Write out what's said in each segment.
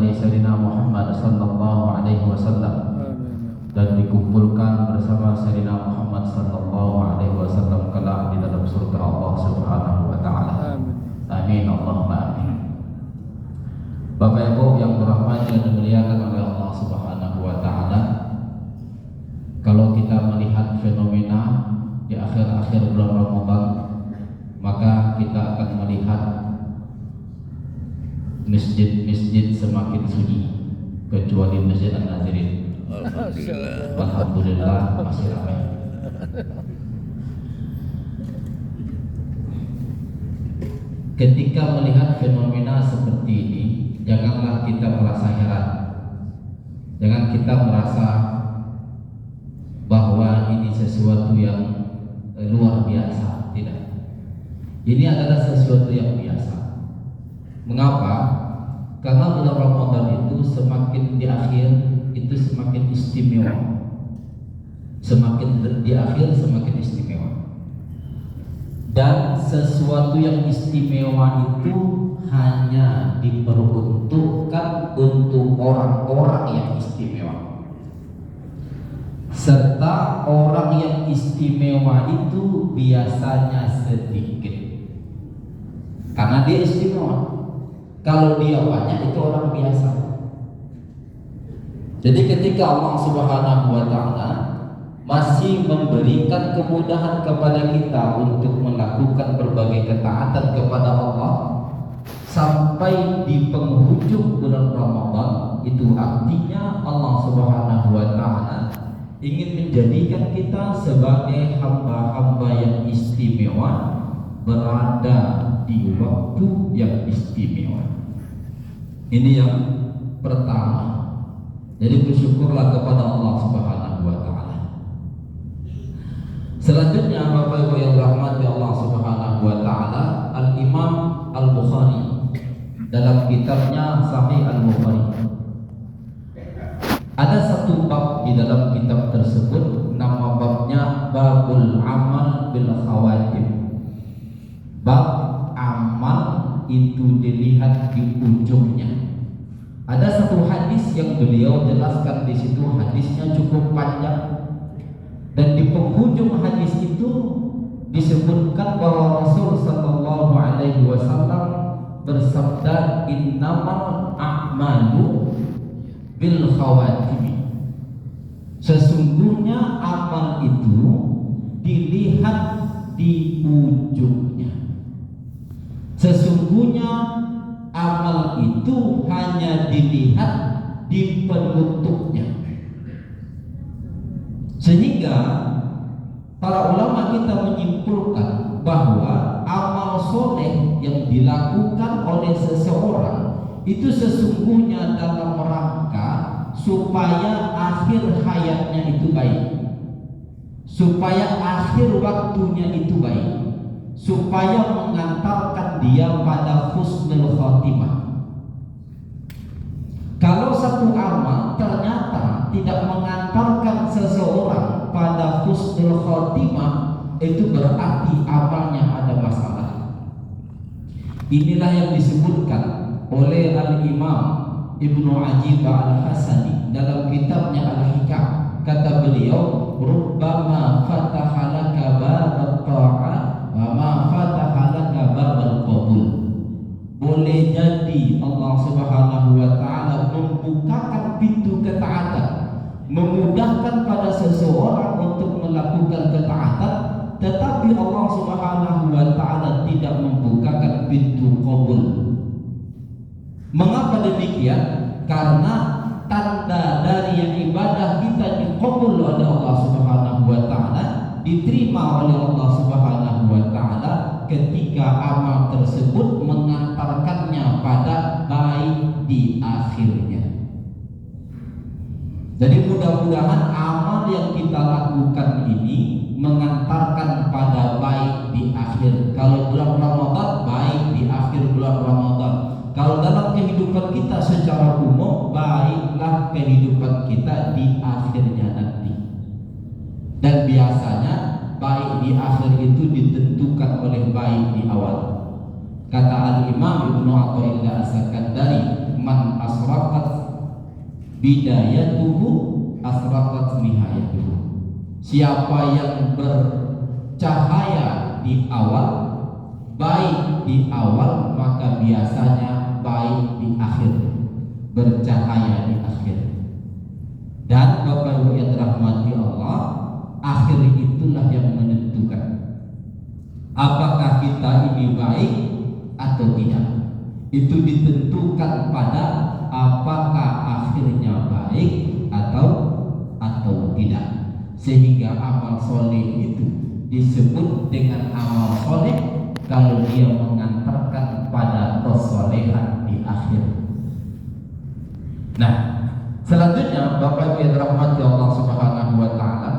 bagi Sayyidina Muhammad sallallahu alaihi wasallam dan dikumpulkan bersama Sayyidina Muhammad sallallahu alaihi wasallam kelak di dalam surga Allah Subhanahu wa taala. Amin Allahumma amin. Bapak Ibu yang dirahmati dan dimuliakan oleh Allah Subhanahu wa taala, kalau kita melihat fenomena di akhir-akhir bulan Ramadan, maka kita akan melihat masjid-masjid semakin sunyi, kecuali Masjid An-Nazirin. Alhamdulillah masih ramai. Ketika melihat fenomena seperti ini, janganlah kita merasa heran. Jangan kita merasa bahwa ini sesuatu yang luar biasa. Tidak. Ini adalah sesuatu yang biasa. Mengapa? Karena bulan Ramadan itu semakin di akhir itu semakin istimewa. Semakin di akhir semakin istimewa. Dan sesuatu yang istimewa itu hanya diperuntukkan untuk orang-orang yang istimewa. Serta orang yang istimewa itu biasanya sedikit. Karena dia istimewa. Kalau dia banyak itu orang biasa. Jadi ketika Allah Subhanahu wa taala masih memberikan kemudahan kepada kita untuk melakukan berbagai ketaatan kepada Allah sampai di penghujung bulan Ramadan, itu artinya Allah Subhanahu wa taala ingin menjadikan kita sebagai hamba-hamba yang istimewa, berada di waktu yang istimewa. Ini yang pertama. Jadi bersyukurlah kepada Allah Subhanahu wa taala. Selanjutnya Bapak Ibu yang dirahmati Allah Subhanahu wa taala, Al-Imam Al-Bukhari dalam kitabnya Sahih Al-Bukhari ada satu bab di dalam kitab tersebut, nama babnya Babul Amal bil Khawatim. Bab amal itu dilihat di ujungnya. Ada satu hadis yang beliau jelaskan di situ, hadisnya cukup panjang. Dan di penghujung hadis itu disebutkan bahwa Rasul sallallahu alaihi wasallam bersabda, innamal a'malu bil khawatim. Sesungguhnya amal itu dilihat di ujungnya. Sesungguhnya amal itu hanya dilihat di penutupnya. Sehingga para ulama kita menyimpulkan bahwa amal soleh yang dilakukan oleh seseorang itu sesungguhnya dalam rangka supaya akhir hayatnya itu baik, supaya akhir waktunya itu baik, supaya mengantarkan dia pada husnul khotimah. Kalau satu amal ternyata tidak mengantarkan seseorang pada husnul khotimah, itu berarti amalnya ada masalah. Inilah yang disebutkan oleh Al-Imam Ibnu Ajibah Al-Hasani dalam kitabnya Al-Hikam. Kata beliau, rubbama fataha laka babal ta'ah wa ma fataha laka babal qabul. Boleh jadi Allah Subhanahu wa taala membukakan pintu ketaatan, memudahkan pada seseorang untuk melakukan ketaatan, tetapi Allah Subhanahu wa taala tidak membukakan pintu qabul. Mengapa demikian? Karena tanda dari ibadah kita diqabul oleh Allah Subhanahu wa taala, diterima oleh Allah Subhanahu wa taala ketika amal tersebut mengantarkannya pada baik di akhirnya. Jadi mudah-mudahan amal yang kita lakukan ini mengantarkan pada baik di akhir. Kalau bulan Ramadan, baik di akhir bulan Ramadan. Kalau dalam kehidupan kita secara umum, baiklah kehidupan kita di akhirnya nanti. Dan biasanya baik di akhir itu ditentukan oleh baik di awal. Kata Al-Imam Ibnu Athaillah As-Sakandari, man asraqat bidayatuhu asraqat nihayatuhu. Siapa yang bercahaya di awal, baik di awal, maka biasanya baik di akhir, bercahaya di akhir. Dan Bapak Ibu yang dirahmati Allah, akhir itulah yang menentukan apakah kita ini baik atau tidak. Itu ditentukan pada apakah akhirnya baik atau tidak. Sehingga amal soleh itu disebut dengan amal soleh kalau dia mengantarkan pada kesolehan di akhir. Nah, selanjutnya Bapak Ibu yang dirahmati Allah Subhanahu wa taala,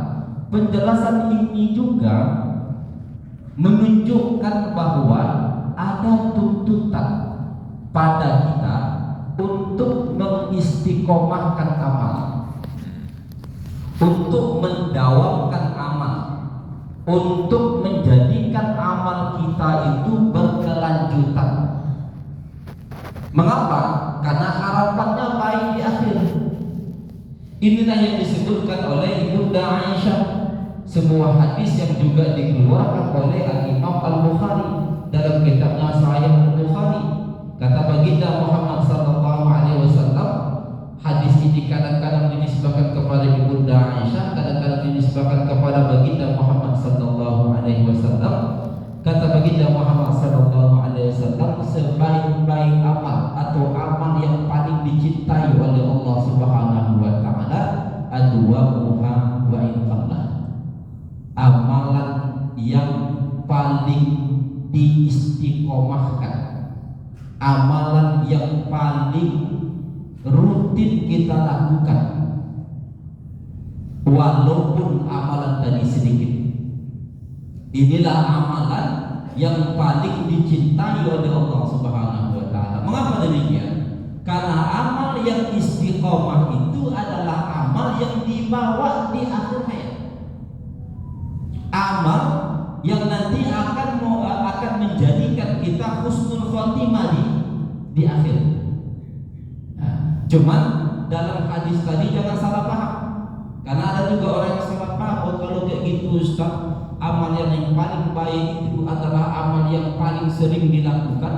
penjelasan ini juga menunjukkan bahwa ada tuntutan pada kita untuk mengistiqomahkan amal, untuk mendawamkan amal, untuk menjadikan amal kita itu berkelanjutan. Mengapa? Karena harapannya baik di akhir. Inilah yang disebutkan oleh Ibunda Aisyah, sebuah hadis yang juga dikeluarkan oleh Al-Imam Al-Bukhari dalam kitabnya Sahih Al-Bukhari. Kata baginda Muhammad sallallahu alaihi wasallam, hadis ini kadang-kadang dinisbahkan kepada Ibunda Aisyah, kadang-kadang dinisbahkan kepada baginda Muhammad sallallahu alaihi wasallam. Kata baginda Muhammad sallallahu alaihi wasallam, sebaik-baik amal atau amal yang paling dicintai oleh Allah Subhanahu wa taala adwamuha wa in qallah. Amalan yang paling diistiqomahkan, amalan yang paling rutin kita lakukan, walaupun amalan tadi sedikit. Inilah amalan yang paling dicintai oleh Allah Subhanahu wa taala. Mengapa demikian? Karena amal yang istiqomah itu adalah amal yang dibawa di akhir hayat. Amal yang nanti akan menjadikan kita husnul khotimah di akhir. Nah, cuman dalam hadis tadi jangan salah paham. Karena ada juga orang yang salah paham, oh kalau kayak gitu Ustaz, amal yang paling baik itu adalah amal yang paling sering dilakukan,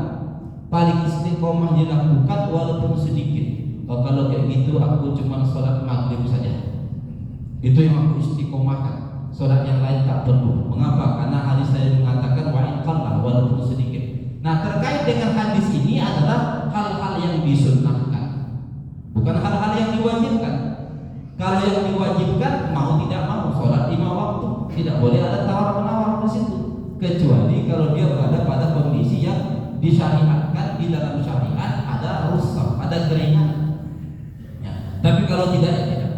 paling istiqomah dilakukan walaupun sedikit. Oh, kalau kayak gitu aku cuma sholat maghrib saja, itu yang aku istiqomahkan, sholat yang lain tak perlu. Mengapa? Karena hadis saya mengatakan wa in qallah, walaupun sedikit. Nah, terkait dengan hadis ini adalah hal-hal yang disunnahkan, bukan hal-hal yang diwajibkan. Kalau yang diwajibkan mau tidak mau sholat 5 waktu, tidak boleh ada tawar-menawar di situ, kecuali kalau dia berada pada kondisi yang disyariatkan. Di dalam syariat ada rukhsah, ada keringanan. Ya. Tapi kalau tidak, ya tidak.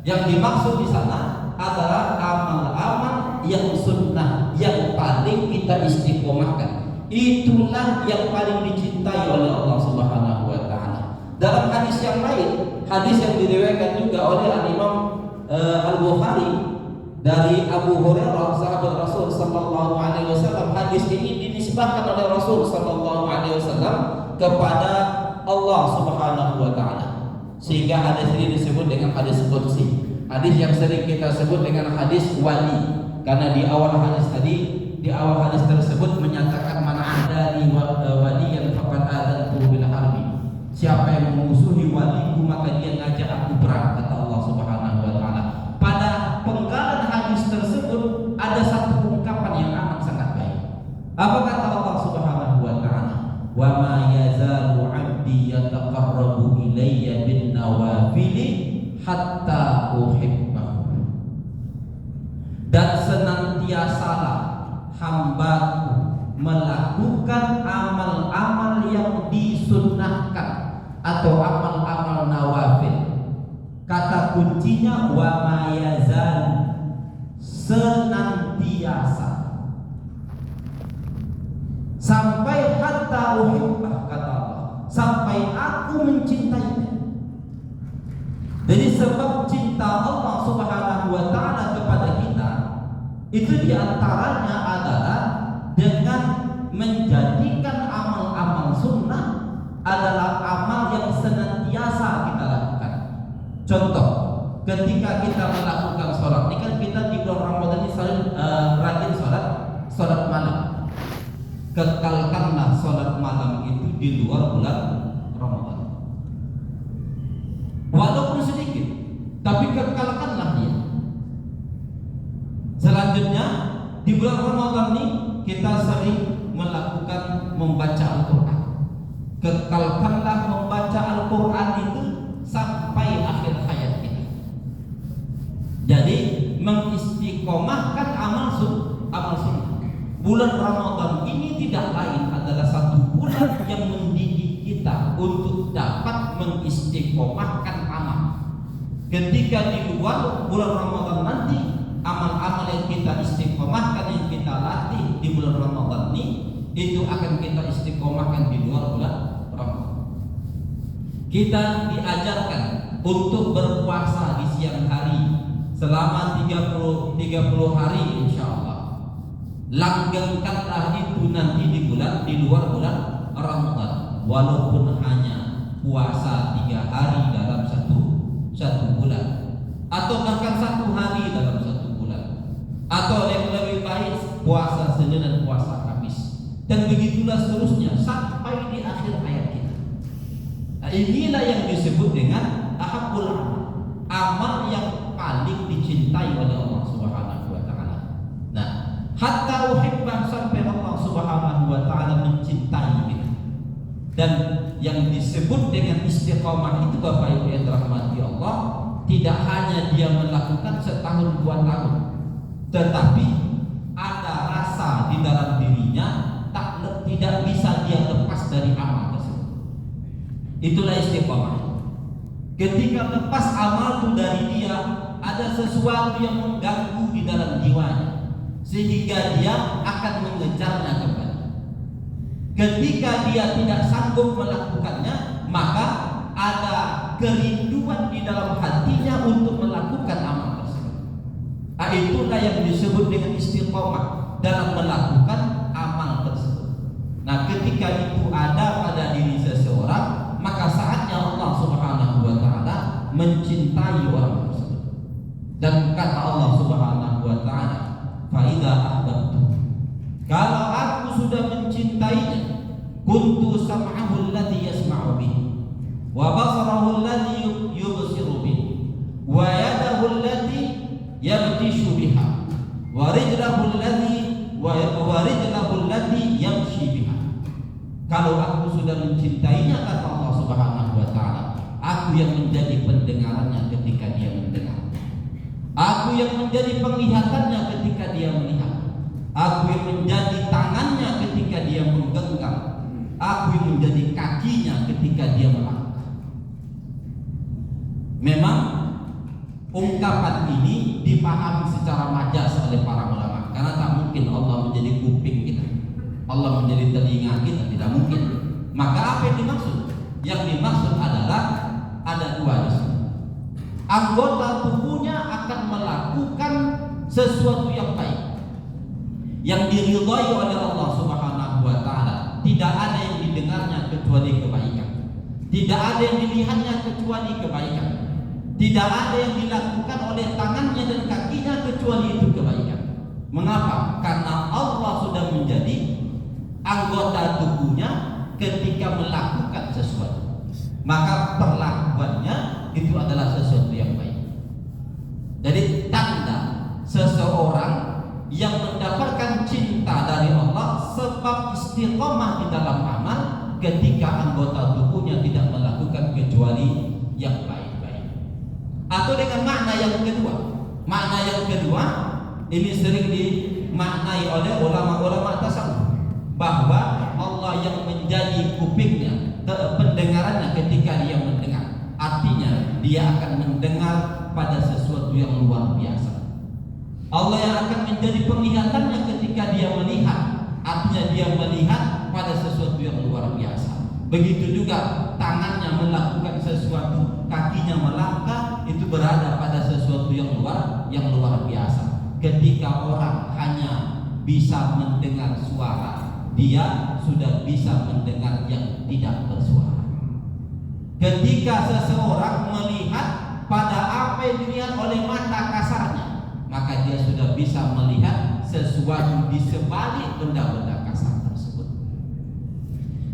Yang dimaksud di sana adalah amal-amal yang sunnah, yang paling kita istiqomahkan. Itulah yang paling dicintai oleh Allah Subhanahu wa taala. Dalam hadis yang lain, hadis yang diriwayatkan juga oleh Imam Al-Bukhari dari Abu Hurairah sahabat Rasul sallallahu alaihi wasallam, hadis ini dinisbahkan oleh Rasul sallallahu alaihi wasallam kepada Allah Subhanahu wa taala. Sehingga hadis ini disebut dengan hadis qudsi. Hadis yang sering kita sebut dengan hadis wali. Karena di awal hadis tersebut menyatakan man adali waliyan faqad adantu bil harbi. Siapa yang memusuhi waliku maka dia ngajak aku perang, kata Allah Subhanahu wa taala. Pada penggalan hadis tersebut ada satu ungkapan yang amat sangat baik. Apa kata Allah Subhanahu wa taala? Wa ma yazalu 'abdi yataqarrabu ilayya bin nawafili hatta uhibbahu. Dan senantiasalah hambaku melakukan amal-amal yang disunnahkan atau amal-amal nawafil. Kata kuncinya wa ma yazal, senantiasa, sampai hatta uhibbah, kata Allah, sampai aku mencintainya. Jadi sebab cinta Allah Subhanahu wa taala kepada kita itu diantaranya adalah dengan menjadikan amal-amal sunnah adalah amal yang senantiasa kita lakukan. Contoh, ketika kita melakukan sholat, ini kan kita di bulan Ramadan ini selalu rajin sholat malam. Kekalkanlah sholat malam itu di luar bulan Ramadan, walaupun sedikit, tapi kekalkanlah dia. Selanjutnya di bulan Ramadan ini kita sering melakukan membaca Al-Quran. Kekalkanlah membaca Al-Quran itu sampai akhir hayat kita. Jadi mengistiqomahkan amal sunnah. Bulan Ramadan ini tidak lain adalah satu bulan yang mendidik kita untuk dapat mengistiqomahkan amal. Ketika di luar bulan Ramadan nanti, amal-amal yang kita istiqomahkan, yang kita latih di bulan Ramadan ini, itu akan kita istiqomahkan di luar bulan Ramadan. Kita diajarkan untuk berpuasa di siang hari selama 30 hari insya Allah. Langgengkanlah itu nanti di luar bulan Ramadan, walaupun hanya puasa 3 hari dalam satu bulan, atau bahkan 1 hari dalam 1 bulan, atau yang lebih baik puasa Senin dan puasa Kamis, dan begitulah seterusnya sampai di akhir hayat kita. Nah, inilah yang disebut dengan ahabbul amal yang paling dicintai oleh Allah Subhanahu wa taala. Nah, hatta uhibbah, sampai Allah Subhanahu wa taala mencintai kita. Dan yang disebut dengan istiqomah itu Bapak Ibu yang dirahmati Allah, tidak hanya dia melakukan setahun 2 tahun, tetapi ada rasa di dalam dirinya tidak bisa dia lepas dari amal tersebut. Itulah istiqomah. Ketika lepas amal itu dari dia, ada sesuatu yang mengganggu di dalam jiwanya, sehingga dia akan mengejarnya kembali. Ketika dia tidak sanggup melakukannya, maka ada kerinduan di dalam hatinya untuk melakukan amal tersebut. Itulah yang disebut dengan istiqomah dalam melakukan amal tersebut. Nah, ketika itu ada pada diri seseorang, maka saatnya Allah Subhanahu wa taala mencintai orang tersebut. Dan kata Allah Subhanahu wa taala, "Fa idza ahbabtu", kalau aku sudah mencintainya, kuntu sam'ahu alladhi yasma'u bihi, wa basarahu alladhi yubsiru bihi, wa yadahu allati yabtishu biha, wa rijlahu allati yamshi biha. Kalau aku sudah mencintainya, kata Allah Subhanahu wa taala, aku yang menjadi pendengarannya ketika dia mendengar, aku yang menjadi penglihatannya ketika dia melihat, aku yang menjadi tangannya ketika dia menggenggam, aku yang menjadi kakinya ketika dia melangkah. Memang ungkapan ini dipahami secara majas oleh para ulama, karena tak mungkin Allah menjadi kuping kita, Allah menjadi telinga kita, tidak mungkin. Maka apa yang dimaksud? Yang dimaksud adalah ada 2 di sini. Anggota tubuhnya akan melakukan sesuatu yang baik, yang diridhai oleh Allah Subhanahu wa taala. Tidak ada yang didengarnya kecuali kebaikan, tidak ada yang dilihatnya kecuali kebaikan, tidak ada yang dilakukan oleh tangannya dan kakinya kecuali itu kebaikan. Mengapa? Karena Allah sudah menjadi anggota tubuhnya ketika melakukan sesuatu, maka perlakuannya itu adalah sesuatu yang baik. Jadi tanda seseorang yang mendapatkan cinta dari Allah sebab istiqomah di dalam amal, ketika anggota tubuhnya tidak melakukan kecuali yang baik-baik. Atau dengan makna yang kedua, ini sering dimaknai oleh ulama-ulama tasawuf, bahwa Allah yang menjadi kupingnya, pendengarannya ketika dia mendengar, artinya dia akan mendengar pada sesuatu yang luar biasa. Allah yang akan menjadi penglihatannya ketika dia melihat, artinya dia melihat pada sesuatu yang luar biasa. Begitu juga tangannya melakukan sesuatu, kakinya melangkah, itu berada pada sesuatu yang luar biasa. Ketika orang hanya bisa mendengar suara, dia sudah bisa mendengar yang tidak bersuara. Ketika seseorang melihat pada dilihat oleh mata kasarnya, maka dia sudah bisa melihat sesuatu di sebalik benda-benda kasar tersebut.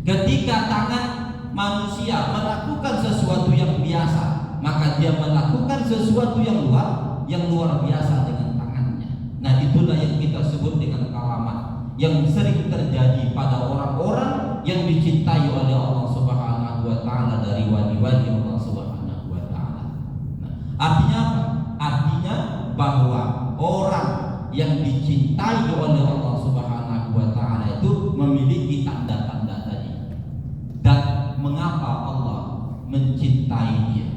Ketika tangan manusia melakukan sesuatu yang biasa, maka dia melakukan sesuatu yang luar biasa dengan tangannya. Nah, itulah yang kita sebut dengan karamat, yang sering terjadi pada orang-orang yang dicintai oleh Allah Subhanahu wa taala dari wali-wali Allah Subhanahu wa taala. Nah, artinya apa? Artinya bahwa orang yang dicintai oleh Allah Subhanahu wa taala itu memiliki tanda-tanda tadi. Dan mengapa Allah mencintai dia?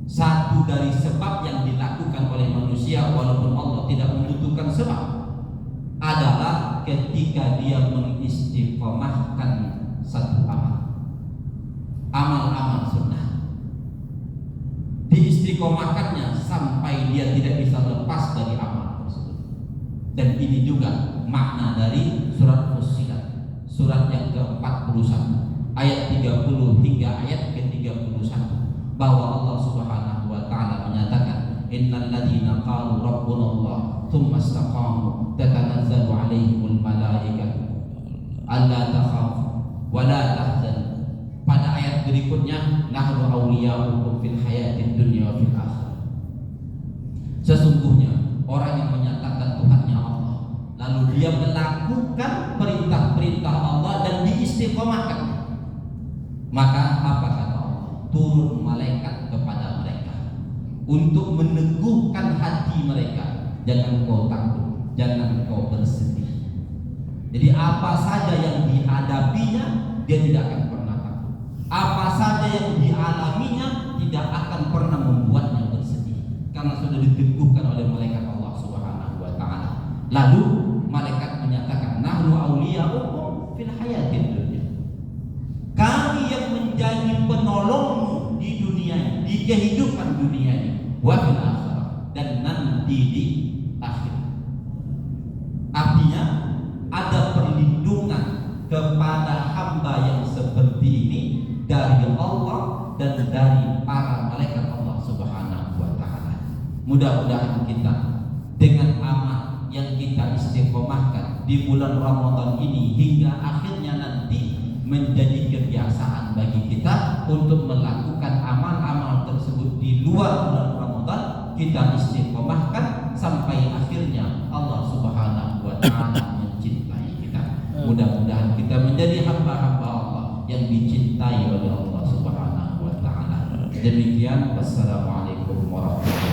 Satu dari sebab yang dilakukan oleh manusia, walaupun Allah tidak membutuhkan sebab, adalah ketika dia mengistiqomahkan satu amal sunnah, diistiqomahkannya sampai dia tidak bisa lepas dari amal tersebut. Dan ini juga makna dari surat Fussilat, surat yang ke-41 ayat 30 hingga ayat ke-31, bahwa Allah Subhanahu wa taala menyatakan, innal ladzina qalu rabbunallah tsumma istaqamu tatanazzalu alaihimul malaikatu alla takhafu wa la tahzanu. Pada ayat berikutnya, nahnu awliya'ukum fil hayatid dunya wa fil akhirah. Sesungguhnya orang yang menyatakan Tuhannya Allah, lalu dia melakukan perintah-perintah Allah dan diistiqomahkan, maka apa kata Allah? Turun malaikat kepada mereka untuk meneguhkan hati mereka. Jangan kau takut, jangan kau bersedih. Jadi apa saja yang dihadapinya, dia tidak akan pernah takut. Apa saja yang dialaminya tidak akan pernah membuatnya bersedih, karena sudah diteguhkan oleh malaikat Allah Subhanahu wa taala. Lalu malaikat menyatakan, nahnu awliya'ukum fil hayatid dunya. Kami yang menjadi penolongmu di dunia, di kehidupan dunia ini, wa fil akhirah, dan nanti di akhir. Artinya ada perlindungan kepada hamba yang seperti ini dari Allah dan dari para malaikat Allah Subhanahu wa taala. Mudah-mudahan kita dengan amal yang kita istiqomahkan di bulan Ramadan ini hingga akhirnya nanti menjadi kebiasaan bagi kita untuk melakukan amal-amal tersebut di luar bulan Ramadan. Kita istiqomahkan sampai akhirnya Allah Subhanahu wa taala mencintai kita. Mudah-mudahan kita menjadi hamba-hamba Allah yang dicintai oleh Allah Subhanahu wa taala. Demikian, wassalamualaikum warahmatullahi wabarakatuh.